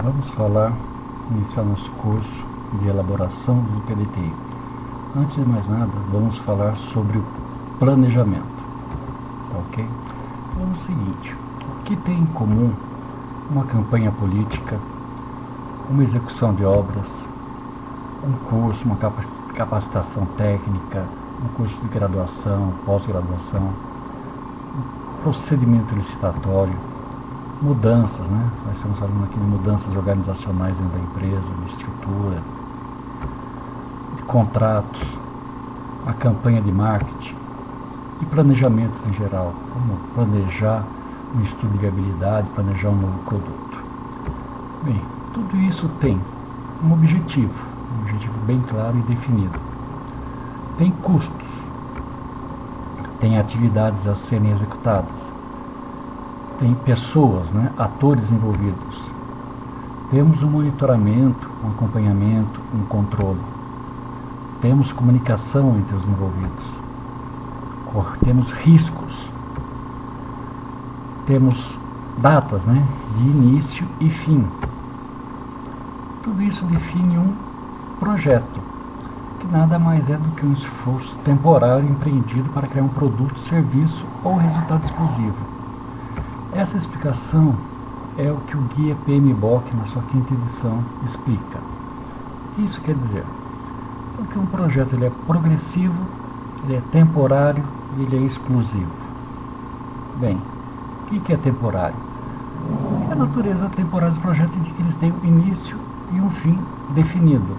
Vamos iniciar nosso curso de elaboração do PDTI. Antes de mais nada, vamos falar sobre o planejamento, tá ok? Então é o seguinte, o que tem em comum uma campanha política, uma execução de obras, um curso, uma capacitação técnica, um curso de graduação, pós-graduação, um procedimento licitatório, mudanças, né? Nós estamos falando aqui de mudanças organizacionais dentro da empresa, de estrutura, de contratos, a campanha de marketing e planejamentos em geral, como planejar um estudo de viabilidade, planejar um novo produto. Bem, tudo isso tem um objetivo bem claro e definido. Tem custos, tem atividades a serem executadas, tem pessoas, né, atores envolvidos. Temos um monitoramento, um acompanhamento, um controle. Temos comunicação entre os envolvidos. Temos riscos. Temos datas, né, de início e fim. Tudo isso define um projeto, que nada mais é do que um esforço temporário empreendido para criar um produto, serviço ou resultado exclusivo. Essa explicação é o que o Guia PMBOK, na sua 5ª edição, explica. Isso quer dizer que um projeto ele é progressivo, ele é temporário e ele é exclusivo. Bem, o que é temporário? A natureza temporária dos projetos indica que eles têm um início e um fim definido.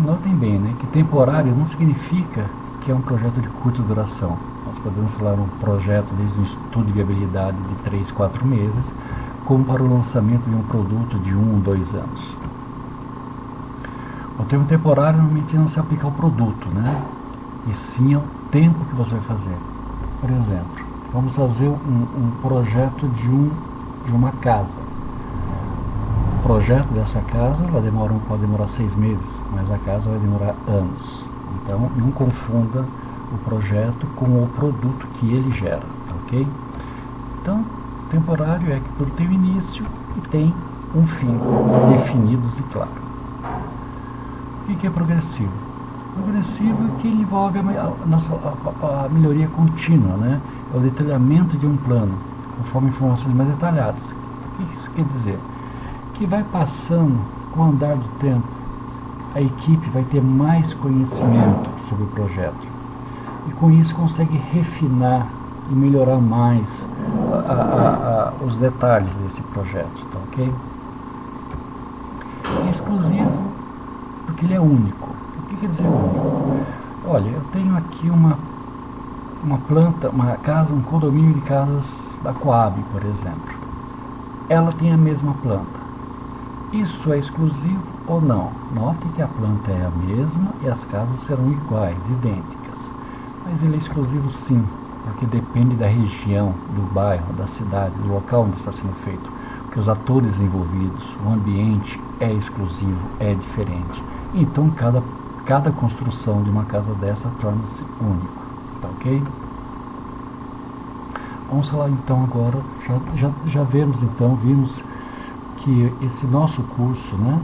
Notem bem, né, que temporário não significa que é um projeto de curta duração. Nós podemos falar um projeto desde um estudo de viabilidade de 3, 4 meses, como para o lançamento de um produto de 1, 2 anos. O termo temporário normalmente não se aplica ao produto, né? E sim ao tempo que você vai fazer. Por exemplo, vamos fazer um projeto de uma casa. O projeto dessa casa pode demorar 6 meses, mas a casa vai demorar anos. Então, não confunda o projeto com o produto que ele gera, tá ok? Então, temporário é que tudo tem um início e tem um fim, definidos e claro. O que é progressivo? Progressivo é que envolve a melhoria contínua, né? É o detalhamento de um plano, conforme informações mais detalhadas. O que isso quer dizer? Que vai passando, com o andar do tempo, a equipe vai ter mais conhecimento sobre o projeto. E com isso consegue refinar e melhorar mais os detalhes desse projeto, tá ok? É exclusivo porque ele é único. O que quer dizer único? Olha, eu tenho aqui uma planta, uma casa, um condomínio de casas da Coab, por exemplo. Ela tem a mesma planta. Isso é exclusivo ou não? Note que a planta é a mesma e as casas serão iguais, idênticas. Mas ele é exclusivo sim, porque depende da região, do bairro, da cidade, do local onde está sendo feito. Porque os atores envolvidos, o ambiente é exclusivo, é diferente. Então cada construção de uma casa dessa torna-se único, tá ok? Vamos falar então agora, vimos que esse nosso curso, né,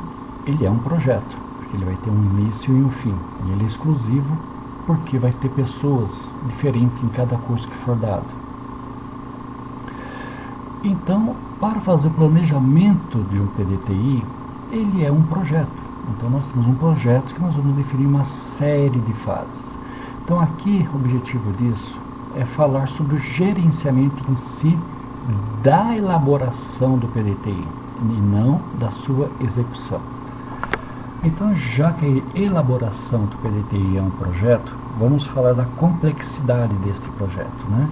ele é um projeto, porque ele vai ter um início e um fim, e ele é exclusivo porque vai ter pessoas diferentes em cada curso que for dado. Então, para fazer planejamento de um PDTI, ele é um projeto. Então, nós temos um projeto que nós vamos definir uma série de fases. Então, aqui, o objetivo disso é falar sobre o gerenciamento em si da elaboração do PDTI e não da sua execução. Então, já que a elaboração do PDTI é um projeto, vamos falar da complexidade deste projeto, né?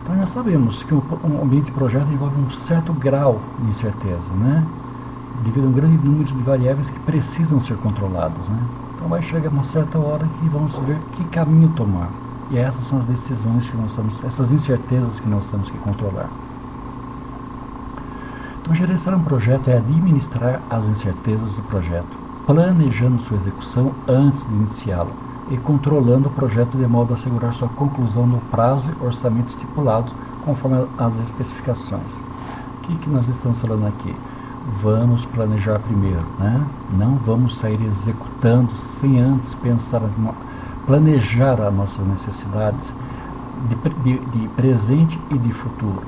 Então, já sabemos que um ambiente de projeto envolve um certo grau de incerteza, né? Devido a um grande número de variáveis que precisam ser controladas, né? Então, vai chegar uma certa hora que vamos ver que caminho tomar. E essas são as decisões que nós temos, essas incertezas que nós temos que controlar. Então, gerenciar um projeto é administrar as incertezas do projeto, planejando sua execução antes de iniciá-lo e controlando o projeto de modo a assegurar sua conclusão no prazo e orçamento estipulados conforme as especificações. O que nós estamos falando aqui? vamos planejar primeiro, né? Não vamos sair executando sem antes pensar, planejar as nossas necessidades de presente e de futuro.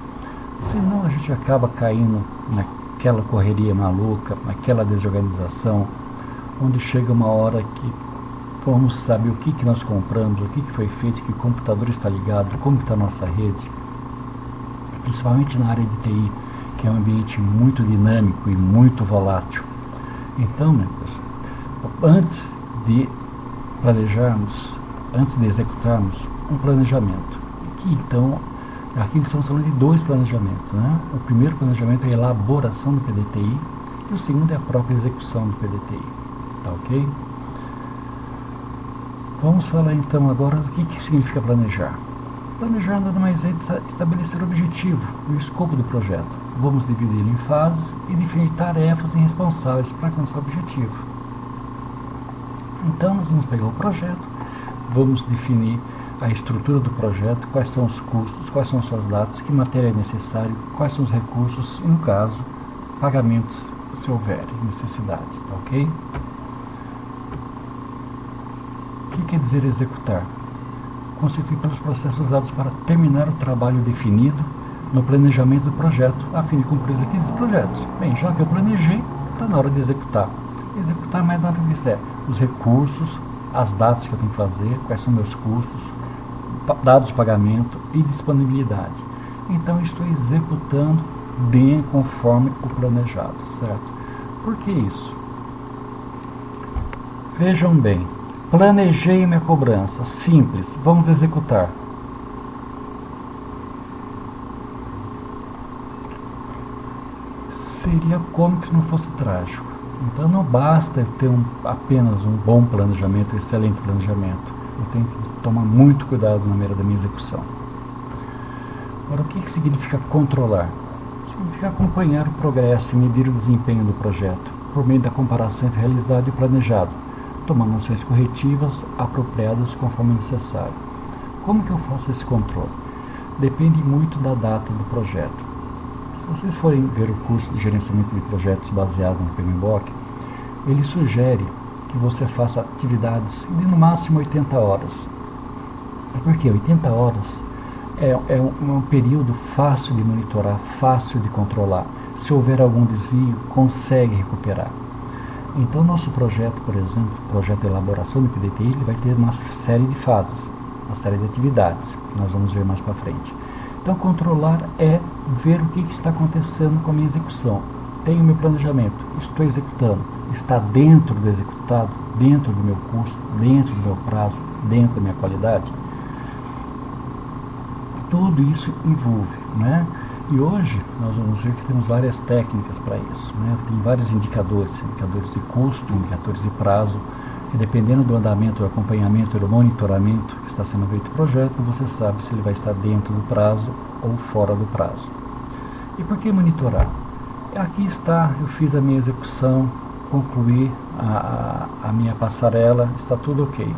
Senão a gente acaba caindo naquela correria maluca, naquela desorganização, onde chega uma hora que vamos saber o que nós compramos, o que foi feito, que computador está ligado, como está a nossa rede, principalmente na área de TI, que é um ambiente muito dinâmico e muito volátil. Então, né, pessoal, antes de planejarmos, antes de executarmos um planejamento, aqui estamos falando de 2 planejamentos, né? O primeiro planejamento é a elaboração do PDTI e o segundo é a própria execução do PDTI, tá ok? Vamos falar então agora do que significa planejar. Planejar nada mais é estabelecer o objetivo e o escopo do projeto. Vamos dividi-lo em fases e definir tarefas e responsáveis para alcançar o objetivo. Então nós vamos pegar o projeto, vamos definir a estrutura do projeto, quais são os custos, quais são suas datas, que matéria é necessário, quais são os recursos e, no caso, pagamentos se houver necessidade, tá ok? O que quer dizer executar? Constituir pelos processos usados para terminar o trabalho definido no planejamento do projeto, a fim de cumprir os requisitos do projeto. Bem, já que eu planejei, está na hora de executar. Executar mais nada disso é os recursos, as datas que eu tenho que fazer, quais são meus custos, dados de pagamento e disponibilidade. Então, estou executando bem conforme o planejado, certo? Por que isso? Vejam bem, planejei minha cobrança, simples, vamos executar. Seria como que não fosse trágico. Então não basta eu ter apenas um bom planejamento, um excelente planejamento. Eu tenho que tomar muito cuidado na hora da minha execução. Agora, o que significa controlar? Significa acompanhar o progresso e medir o desempenho do projeto, por meio da comparação entre realizado e planejado, tomando ações corretivas apropriadas conforme necessário. Como que eu faço esse controle? Depende muito da data do projeto. Se vocês forem ver o curso de gerenciamento de projetos baseado no PMBOK, ele sugere que você faça atividades de no máximo 80 horas. Por quê? 80 horas é um período fácil de monitorar, fácil de controlar. Se houver algum desvio, consegue recuperar. Então, nosso projeto, por exemplo, o projeto de elaboração do PDTI, ele vai ter uma série de fases, uma série de atividades, que nós vamos ver mais para frente. Então, controlar é ver o que está acontecendo com a minha execução. Tenho meu planejamento, estou executando, está dentro do executado, dentro do meu custo, dentro do meu prazo, dentro da minha qualidade. Tudo isso envolve, né? E hoje nós vamos ver que temos várias técnicas para isso, né? Tem vários indicadores de custo, indicadores de prazo, que dependendo do andamento, do acompanhamento e do monitoramento que está sendo feito o projeto, você sabe se ele vai estar dentro do prazo ou fora do prazo. E por que monitorar? Aqui está, eu fiz a minha execução, concluí a minha passarela, está tudo ok.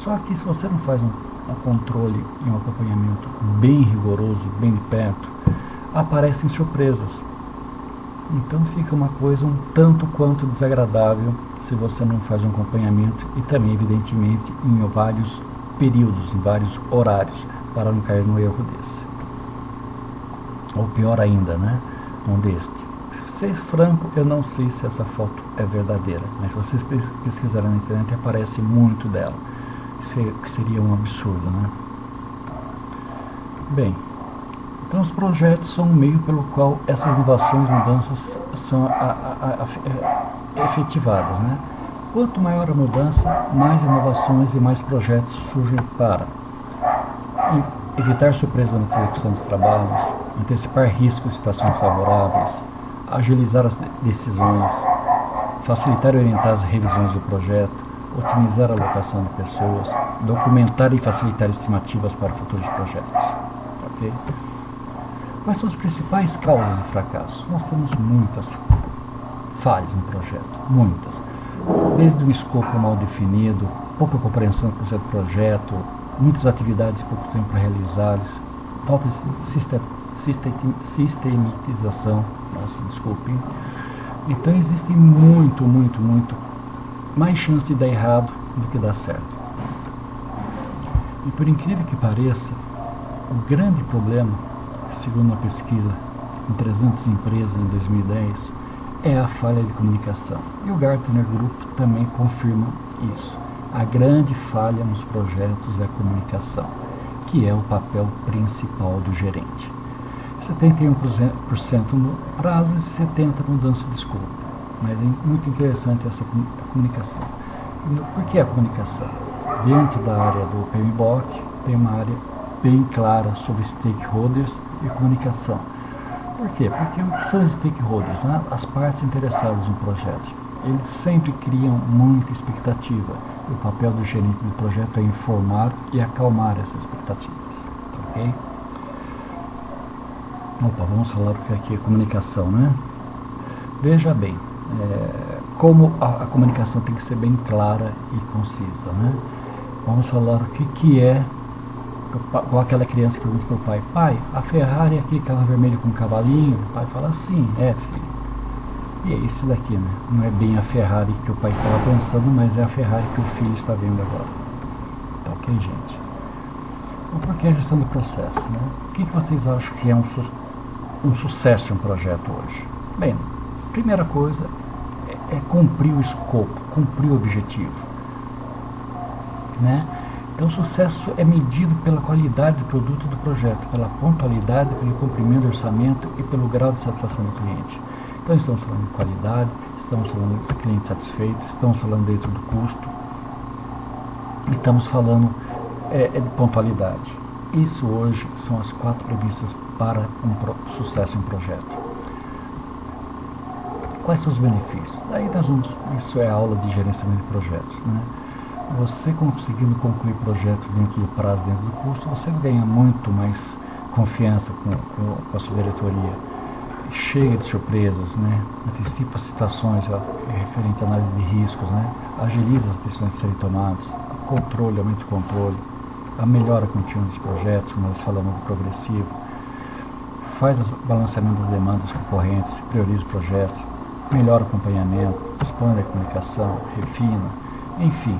Só que se você não faz um controle e um acompanhamento bem rigoroso, bem de perto, aparecem surpresas. Então fica uma coisa um tanto quanto desagradável se você não faz um acompanhamento e também, evidentemente, em vários períodos, em vários horários, para não cair no erro desse. Ou pior ainda, né? Um deste. Ser franco, eu não sei se essa foto é verdadeira, mas se vocês pesquisarem na internet, aparece muito dela. Que seria um absurdo, né? Bem, então os projetos são um meio pelo qual essas inovações e mudanças são efetivadas, né? Quanto maior a mudança, mais inovações e mais projetos surgem para evitar surpresas na execução dos trabalhos, antecipar riscos e situações favoráveis, agilizar as decisões, facilitar e orientar as revisões do projeto, otimizar a alocação de pessoas, documentar e facilitar estimativas para futuros projetos. Okay? Quais são as principais causas de fracasso? Nós temos muitas falhas no projeto, muitas. Desde um escopo mal definido, pouca compreensão do projeto, muitas atividades e pouco tempo para realizá-las, falta de sistematização, desculpem, Então existe muito mais chance de dar errado do que dar certo. E por incrível que pareça, o grande problema, segundo uma pesquisa em 300 empresas em 2010, é a falha de comunicação. E o Gartner Group também confirma isso. A grande falha nos projetos é a comunicação, que é o papel principal do gerente. 71% no prazo e 70% mudança de escopo. Mas é muito interessante essa comunicação. Por que a comunicação? Dentro da área do PMBOK tem uma área bem clara sobre stakeholders e comunicação. Por quê? Porque o que são os stakeholders? Né? As partes interessadas no projeto. Eles sempre criam muita expectativa. O papel do gerente do projeto é informar e acalmar essas expectativas. Ok? Opa, vamos falar o que aqui é comunicação, né? Veja bem, como a comunicação tem que ser bem clara e concisa, né? Vamos falar o que é, com aquela criança que pergunta para o pai: pai, a Ferrari é aquele carro vermelho com um cavalinho? O pai fala: sim, é, filho. E é isso daqui, né? Não é bem a Ferrari que o pai estava pensando, mas é a Ferrari que o filho está vendo agora. Tá ok, gente? Então, por que a gestão do processo, né? O que vocês acham que é um sucesso em um projeto hoje? Bem, primeira coisa é cumprir o escopo, cumprir o objetivo, né? Então o sucesso é medido pela qualidade do produto do projeto, pela pontualidade, pelo cumprimento do orçamento e pelo grau de satisfação do cliente. Então estamos falando de qualidade, estamos falando de cliente satisfeito, estamos falando dentro do custo, estamos falando de pontualidade. Isso hoje são as 4 premissas para sucesso em projeto. Quais são os benefícios? Aí isso é aula de gerenciamento de projetos, né? Você conseguindo concluir projetos dentro do prazo, dentro do custo, você ganha muito mais confiança com a sua diretoria. Chega de surpresas, né? Antecipa situações referente à análise de riscos, né? Agiliza as decisões a serem tomadas, controle, aumenta o controle, a melhora contínua dos projetos, como nós falamos do progressivo, faz o balanceamento das demandas concorrentes, prioriza os projetos, melhora o acompanhamento, expande a comunicação, refina, enfim,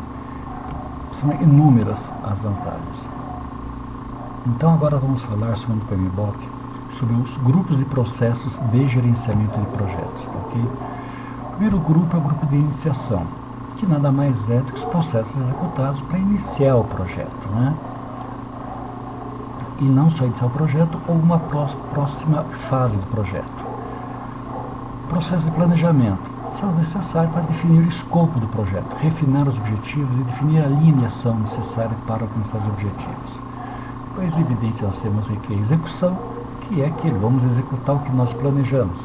são inúmeras as vantagens. Então agora vamos falar, segundo o PMBOK, sobre os grupos de processos de gerenciamento de projetos, tá, ok? O primeiro grupo é o grupo de iniciação, que nada mais é do que os processos executados para iniciar o projeto, né? E não só iniciar o projeto ou uma próxima fase do projeto. Processo de planejamento são necessários para definir o escopo do projeto, refinar os objetivos e definir a linha de ação necessária para alcançar os objetivos. Depois, evidente, nós temos aqui a execução, que é aquilo, vamos executar o que nós planejamos.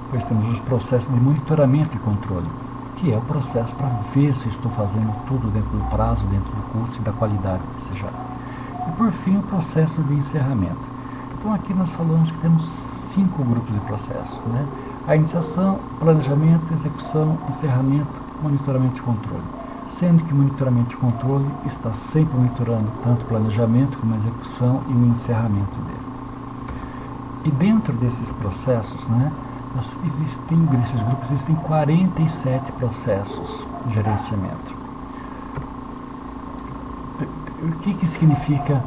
Depois temos os processos de monitoramento e controle, que é o processo para ver se estou fazendo tudo dentro do prazo, dentro do custo e da qualidade desejada. E por fim, o processo de encerramento. Então aqui nós falamos que temos 5 grupos de processos, né? A iniciação, planejamento, execução, encerramento, monitoramento e controle. Sendo que o monitoramento e controle está sempre monitorando tanto o planejamento como a execução e o encerramento dele. E dentro desses processos, né, desses grupos existem 47 processos de gerenciamento. O que significa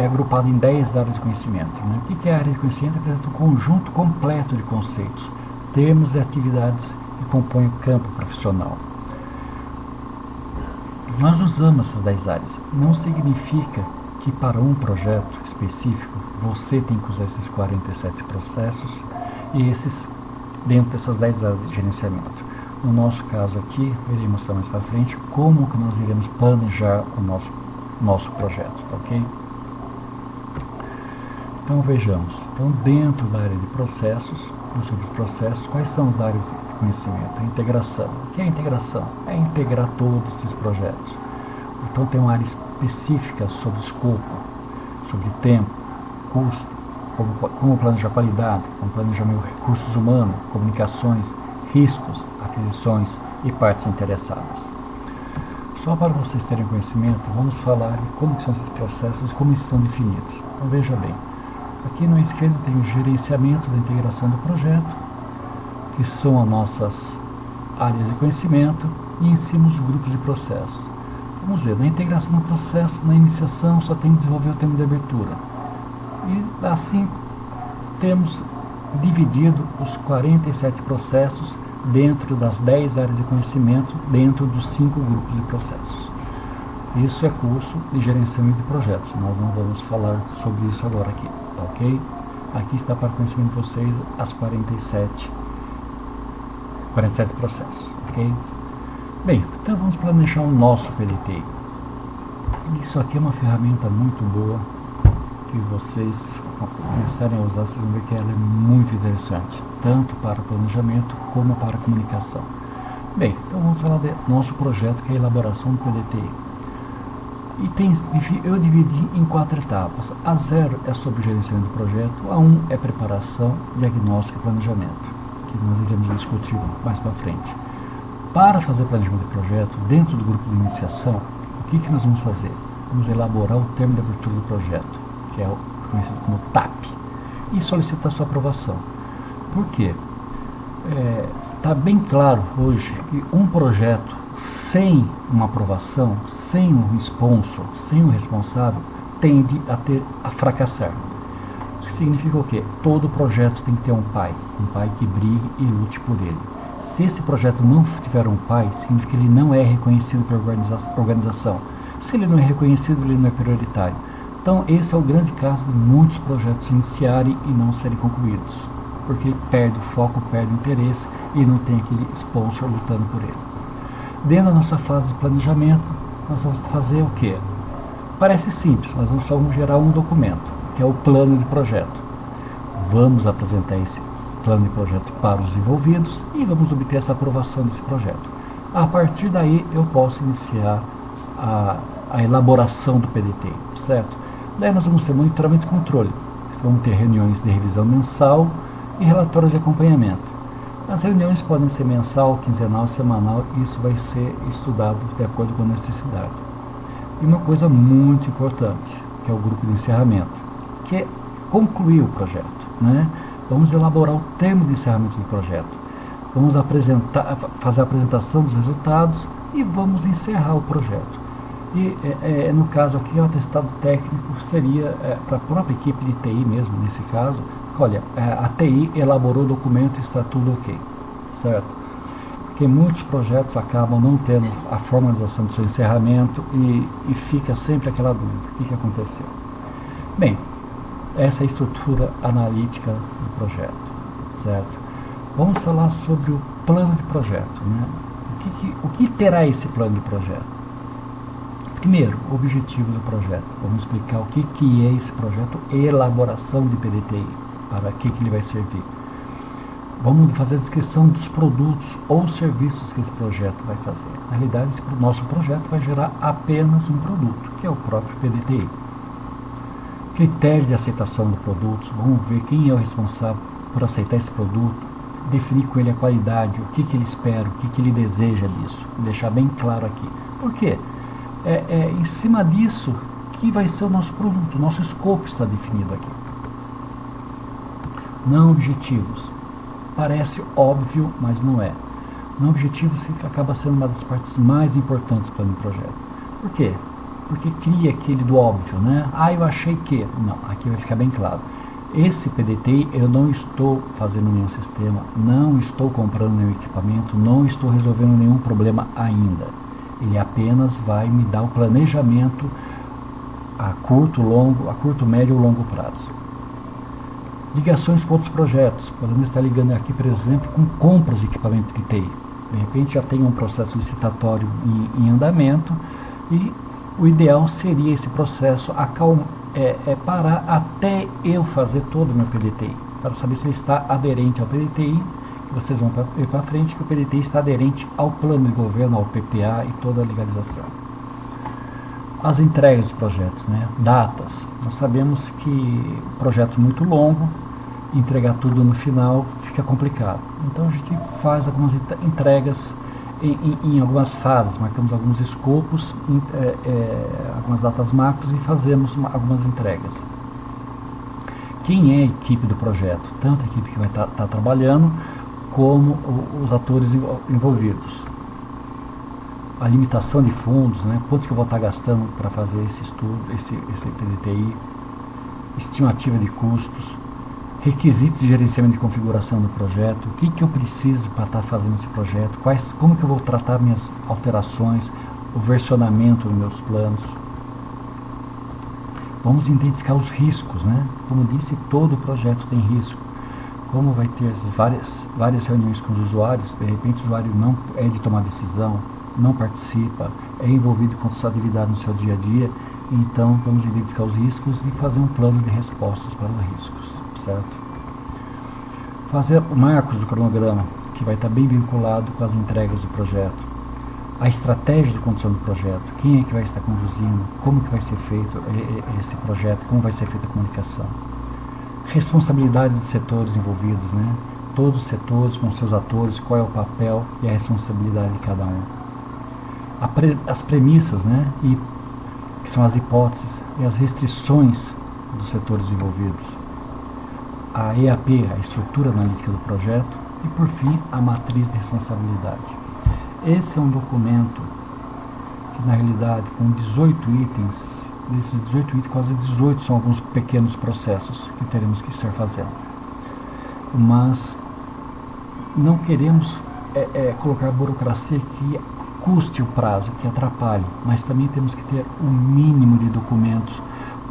agrupado em 10 áreas de conhecimento? Né? O que é a área de conhecimento? Representa um conjunto completo de conceitos, termos e atividades que compõem o campo profissional. Nós usamos essas 10 áreas. Não significa que para um projeto específico você tem que usar esses 47 processos e esses dentro dessas 10 áreas de gerenciamento. No nosso caso aqui, eu irei mostrar mais para frente como que nós iremos planejar o nosso projeto, tá, ok? Então vejamos, dentro da área de processos, sobre os processos, quais são as áreas de conhecimento? A integração. O que é a integração? É integrar todos esses projetos. Então tem uma área específica sobre escopo, sobre tempo, custo, como planejar qualidade, como planejar recursos humanos, comunicações, riscos, aquisições e partes interessadas. Só para vocês terem conhecimento, vamos falar de como são esses processos e como estão definidos. Então veja bem, aqui na esquerda tem o gerenciamento da integração do projeto, que são as nossas áreas de conhecimento, e em cima os grupos de processos. Vamos ver, na integração do processo, na iniciação, só tem que desenvolver o termo de abertura. E assim temos dividido os 47 processos dentro das 10 áreas de conhecimento, dentro dos 5 grupos de processos. Isso é curso de gerenciamento de projetos. Nós não vamos falar sobre isso agora aqui, ok? Aqui está para conhecimento de vocês as 47 processos, ok? Bem, então vamos planejar o nosso PDTI. Isso aqui é uma ferramenta muito boa, que vocês começarem a usar, vocês vão ver que ela é muito interessante, tanto para planejamento como para comunicação. Bem, então vamos falar do nosso projeto, que é a elaboração do PDTI. E eu dividi em 4 etapas. A 0 é sobre gerenciamento do projeto, a 1 é preparação, diagnóstico e planejamento, que nós iremos discutir mais para frente. Para fazer planejamento de projeto, dentro do grupo de iniciação, o que nós vamos fazer? Vamos elaborar o termo de abertura do projeto, que é conhecido como TAP, e solicitar sua aprovação. Por quê? Está bem claro hoje que um projeto sem uma aprovação, sem um sponsor, sem um responsável, tende a fracassar. Isso significa o quê? Todo projeto tem que ter um pai que brigue e lute por ele. Se esse projeto não tiver um pai, significa que ele não é reconhecido pela organização. Se ele não é reconhecido, ele não é prioritário. Então, esse é o grande caso de muitos projetos iniciarem e não serem concluídos, porque perde o foco, perde o interesse e não tem aquele sponsor lutando por ele. Dentro da nossa fase de planejamento, nós vamos fazer o quê? Parece simples, mas nós só vamos gerar um documento, que é o plano de projeto. Vamos apresentar esse plano de projeto para os envolvidos e vamos obter essa aprovação desse projeto. A partir daí, eu posso iniciar a elaboração do PDT, certo? Daí nós vamos ter monitoramento e controle. Vamos ter reuniões de revisão mensal e relatórios de acompanhamento. As reuniões podem ser mensal, quinzenal, semanal, e isso vai ser estudado de acordo com a necessidade. E uma coisa muito importante, que é o grupo de encerramento, que é concluir o projeto, né? Vamos elaborar o termo de encerramento do projeto. Vamos fazer a apresentação dos resultados e vamos encerrar o projeto. E no caso aqui, o atestado técnico seria para a própria equipe de TI mesmo, nesse caso. Olha, a TI elaborou o documento e está tudo ok, certo? Porque muitos projetos acabam não tendo a formalização do seu encerramento e fica sempre aquela dúvida, o que aconteceu? Bem, essa é a estrutura analítica do projeto, certo? Vamos falar sobre o plano de projeto, né? O que terá esse plano de projeto? Primeiro, objetivos do projeto. Vamos explicar o que é esse projeto, elaboração de PDTI, para que ele vai servir. Vamos fazer a descrição dos produtos ou serviços que esse projeto vai fazer. Na realidade, esse nosso projeto vai gerar apenas um produto, que é o próprio PDTI. Critérios de aceitação do produto, vamos ver quem é o responsável por aceitar esse produto, definir com ele a qualidade, o que ele espera, o que ele deseja disso, deixar bem claro aqui. Por quê? Em cima disso que vai ser o nosso produto, o nosso escopo está definido aqui. Não objetivos. Parece óbvio, mas não é. Não objetivos acaba sendo uma das partes mais importantes do plano de projeto. Por quê? Porque cria aquele do óbvio, né? Eu achei que... Não, aqui vai ficar bem claro. Esse PDTI, eu não estou fazendo nenhum sistema, não estou comprando nenhum equipamento, não estou resolvendo nenhum problema ainda. Ele apenas vai me dar o planejamento a curto, médio ou longo prazo. Ligações com outros projetos. Podemos estar ligando aqui, por exemplo, com compras de equipamento de TI. De repente já tem um processo licitatório em andamento e o ideal seria esse processo parar até eu fazer todo o meu PDTI, para saber se ele está aderente ao PDTI. Vocês vão ver para frente que o PDTI está aderente ao plano de governo, ao PPA e toda a legalização. As entregas dos projetos, né? Datas. Nós sabemos que projeto muito longo, entregar tudo no final fica complicado. Então a gente faz algumas entregas em algumas fases, marcamos alguns escopos, algumas datas macros e fazemos algumas entregas. Quem é a equipe do projeto? Tanto a equipe que vai estar trabalhando, como os atores envolvidos. A limitação de fundos, né? Quanto que eu vou estar gastando para fazer esse estudo, esse PDTI, estimativa de custos, requisitos de gerenciamento de configuração do projeto, o que eu preciso para estar fazendo esse projeto, como que eu vou tratar minhas alterações, o versionamento dos meus planos. Vamos identificar os riscos, né? Como disse, todo projeto tem risco. Como vai ter várias reuniões com os usuários, de repente o usuário não é de tomar decisão, não participa, é envolvido com sua atividade no seu dia a dia, então vamos identificar os riscos e fazer um plano de respostas para os riscos, certo? Fazer marcos do cronograma, que vai estar bem vinculado com as entregas do projeto. A estratégia de condução do projeto, quem é que vai estar conduzindo, como que vai ser feito esse projeto, como vai ser feita a comunicação. Responsabilidade dos setores envolvidos, né? Todos os setores com seus atores, qual é o papel e a responsabilidade de cada um. As premissas, né? Que são as hipóteses e as restrições dos setores envolvidos. A EAP, a estrutura analítica do projeto, e por fim a matriz de responsabilidade. Esse é um documento que, na realidade, com 18 itens, desses 18 itens, quase 18 são alguns pequenos processos que teremos que estar fazendo. Mas não queremos colocar burocracia que custe o prazo, que atrapalhe, mas também temos que ter um mínimo de documentos.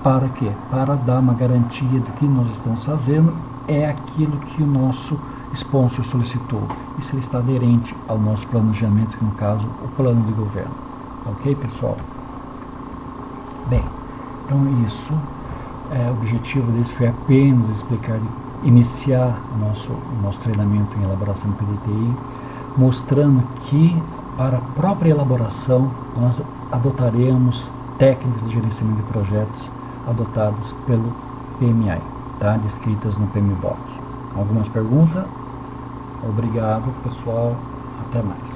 Para quê? Para dar uma garantia do que nós estamos fazendo é aquilo que o nosso sponsor solicitou, e se ele está aderente ao nosso planejamento, que no caso, o plano de governo. Ok, pessoal? Bem, então isso, o objetivo desse foi apenas explicar, iniciar o nosso treinamento em elaboração do PDTI, mostrando que para a própria elaboração nós adotaremos técnicas de gerenciamento de projetos adotadas pelo PMI, tá? Descritas no PMBOK. Algumas perguntas? Obrigado, pessoal. Até mais.